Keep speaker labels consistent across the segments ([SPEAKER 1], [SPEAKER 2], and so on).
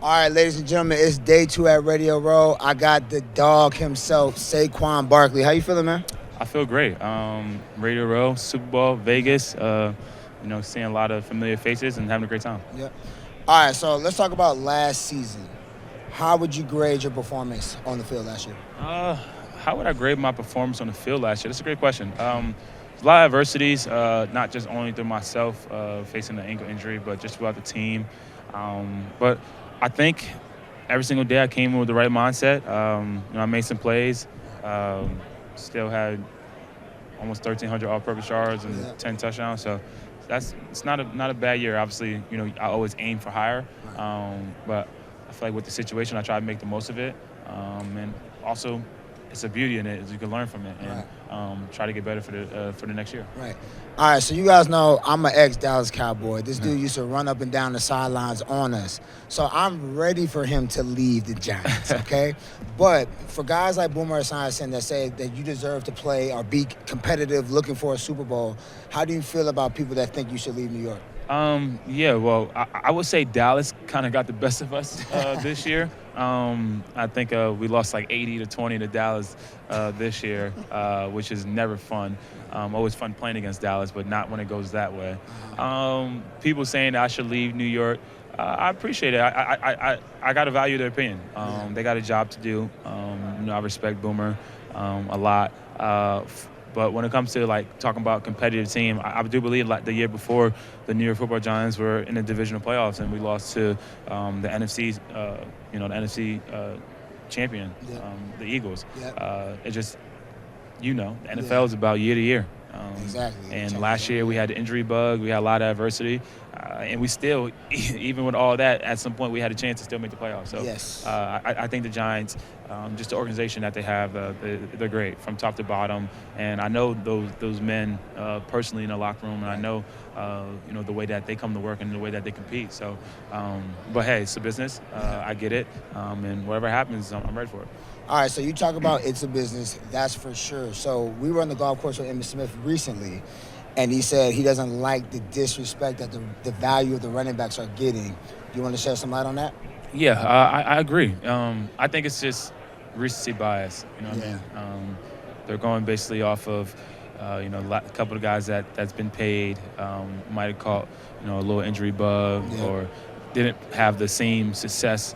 [SPEAKER 1] All right, ladies and gentlemen, it's day 2 at Radio Row. I got the dog himself, Saquon Barkley. How you feeling, man?
[SPEAKER 2] I feel great. Radio Row, Super Bowl, Vegas. Seeing a lot of familiar faces and having a great time.
[SPEAKER 1] Yep. All right, so let's talk about last season. How would you grade your performance on the field last year?
[SPEAKER 2] How would I grade my performance on the field last year? That's a great question. A lot of adversities, not just only through myself facing the ankle injury, but just throughout the team. But I think every single day I came in with the right mindset. I made some plays. Still had almost 1,300 all-purpose yards and 10 touchdowns. So it's not a bad year. Obviously, I always aim for higher. But I feel like with the situation, I try to make the most of it. And also, it's a beauty in it is you can learn from it and try to get better for the next year.
[SPEAKER 1] Right. All right, so you guys know I'm an ex-Dallas Cowboy. This dude used to run up and down the sidelines on us. So I'm ready for him to leave the Giants, okay? But for guys like Boomer Esiason that say that you deserve to play or be competitive looking for a Super Bowl, how do you feel about people that think you should leave New York?
[SPEAKER 2] I would say Dallas kind of got the best of us this year. I think we lost like 80-20 to Dallas this year, which is never fun. Always fun playing against Dallas, but not when it goes that way. People saying that I should leave New York, I appreciate it. I got to value their opinion. They got a job to do. I respect Boomer a lot. But when it comes to like talking about competitive team, I do believe like the year before the New York Football Giants were in the divisional playoffs and we lost to the NFC, the NFC champion, the Eagles. It just, the NFL is about year to year.
[SPEAKER 1] Exactly.
[SPEAKER 2] And last year we had the injury bug, we had a lot of adversity, and we still, even with all that, at some point we had a chance to still make the playoffs. So
[SPEAKER 1] yes.
[SPEAKER 2] I think the Giants, just the organization that they have, they're great from top to bottom. And I know those men personally in the locker room, and I know the way that they come to work and the way that they compete. So, but hey, it's a business. I get it, and whatever happens, I'm ready for it.
[SPEAKER 1] All right, so you talk about it's a business, that's for sure. So we were on the golf course with Emmitt Smith recently, and he said he doesn't like the disrespect that the value of the running backs are getting. Do you want to shed some light on that?
[SPEAKER 2] Yeah, I agree. I think it's just recency bias. They're going basically off of, a couple of guys that's been paid, might have caught, a little injury bug or didn't have the same success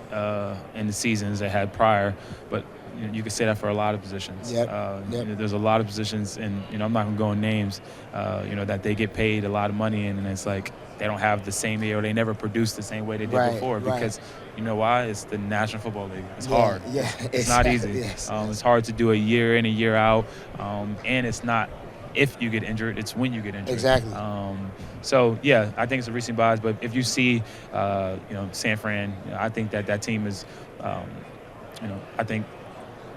[SPEAKER 2] in the seasons they had prior. But you could say that for a lot of positions. There's a lot of positions, and I'm not gonna go in names. That they get paid a lot of money in, and it's like they don't have the same year, or they never produce the same way they did before. Because you know why? It's the National Football League. It's hard. It's not easy. It's hard to do a year in, a year out, and it's not if you get injured, it's when you get injured.
[SPEAKER 1] Exactly.
[SPEAKER 2] I think it's a recent bias. But if you see, San Fran, I think that team is, I think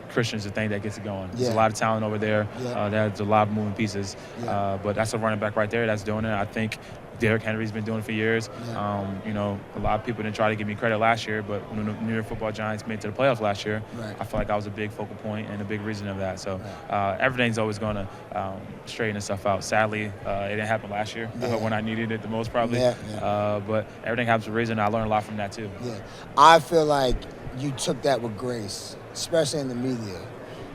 [SPEAKER 2] Christian's the thing that gets it going. There's a lot of talent over there. There's a lot of moving pieces. But that's a running back right there that's doing it. I think Derrick Henry's been doing it for years. A lot of people didn't try to give me credit last year, but when the New York Football Giants made it to the playoffs last year, I feel like I was a big focal point and a big reason of that. So everything's always going to straighten itself out. Sadly, it didn't happen last year when I needed it the most probably. But everything happens for a reason. I learned a lot from that too.
[SPEAKER 1] I feel like you took that with grace, especially in the media.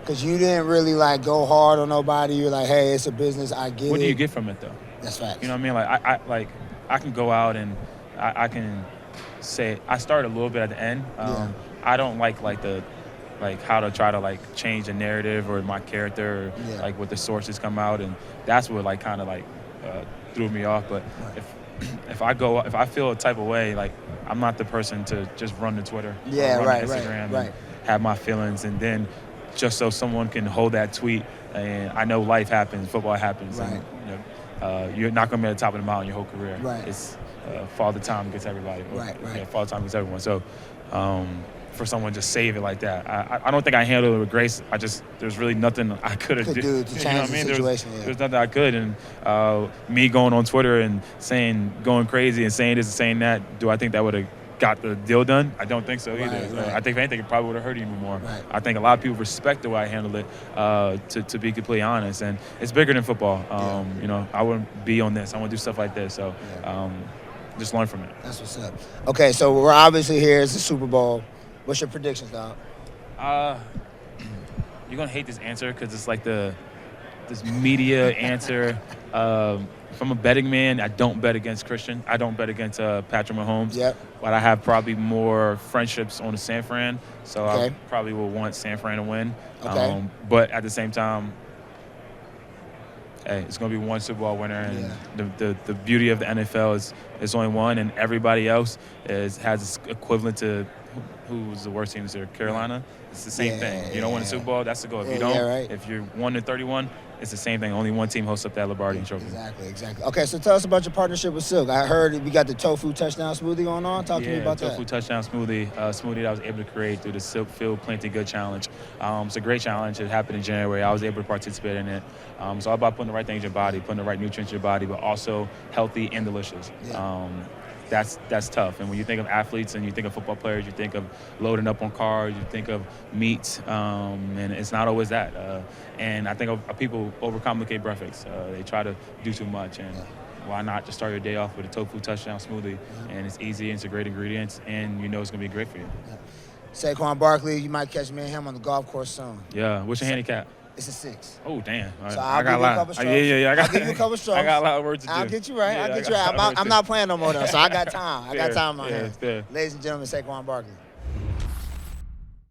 [SPEAKER 1] Because you didn't really, go hard on nobody. You're like, hey, it's a business. I get it.
[SPEAKER 2] What do you get from it, though?
[SPEAKER 1] That's facts.
[SPEAKER 2] You know what I mean? I can go out and I can say I start a little bit at the end. I don't like how to try to change the narrative or my character or what the sources come out, and that's what threw me off. But if I feel a type of way, I'm not the person to just run to Twitter or run to Instagram and have my feelings, and then just so someone can hold that tweet. And I know life happens, football happens, and you're not going to be at the top of the mountain your whole career. It's father time gets everybody. Father time gets everyone. So for someone to save it like that, I don't think I handled it with grace. There's really nothing I could have
[SPEAKER 1] done to change the situation.
[SPEAKER 2] There's nothing I could. And me going on Twitter and going crazy and saying this and saying that, do I think that would have got the deal done? I don't think so either. I think if anything, it probably would have hurt even more. I think a lot of people respect the way I handled it, to be completely honest. And it's bigger than football. I wouldn't be on this. I want to do stuff like this. So just learn from it.
[SPEAKER 1] That's what's up. Okay, so we're obviously here. It's the Super Bowl. What's your predictions, dog?
[SPEAKER 2] You're gonna hate this answer because it's like this media answer. If I'm a betting man, I don't bet against Christian. I don't bet against Patrick Mahomes.
[SPEAKER 1] Yep.
[SPEAKER 2] But I have probably more friendships on the San Fran, so
[SPEAKER 1] Okay.
[SPEAKER 2] I probably will want San Fran to win.
[SPEAKER 1] Okay.
[SPEAKER 2] But at the same time, hey, it's going to be one Super Bowl winner, and the beauty of the NFL is there's only one, and everybody else has equivalent to who's the worst team this year, Carolina. It's the same thing. You don't win a Super Bowl, that's the goal. If you don't, if you're 1-31, it's the same thing. Only one team hosts up that Lombardi Trophy.
[SPEAKER 1] Exactly. Okay, so tell us about your partnership with Silk. I heard we got the tofu touchdown smoothie going on. Talk to me about that.
[SPEAKER 2] Tofu touchdown smoothie that I was able to create through the Silk Field Planting Good Challenge. It's a great challenge. It happened in January. I was able to participate in it. It's all about putting the right things in your body, putting the right nutrients in your body, but also healthy and delicious.
[SPEAKER 1] Yeah.
[SPEAKER 2] That's tough. And when you think of athletes and you think of football players, you think of loading up on carbs, you think of meat, and it's not always that. And I think people overcomplicate breakfast. They try to do too much, and why not just start your day off with a tofu touchdown smoothie? And it's easy, and it's a great ingredients, and you know it's going to be great for you.
[SPEAKER 1] Yeah. Saquon Barkley, you might catch me and him on the golf course soon.
[SPEAKER 2] Yeah. What's your handicap?
[SPEAKER 1] It's a 6.
[SPEAKER 2] Oh, damn.
[SPEAKER 1] So I'll give you a couple strokes.
[SPEAKER 2] I'll
[SPEAKER 1] give you a couple strokes.
[SPEAKER 2] I got a lot of work to do.
[SPEAKER 1] I'll get you right. I'm not playing no more, though, so I got time. I got time on my hands. Ladies and gentlemen, Saquon Barkley.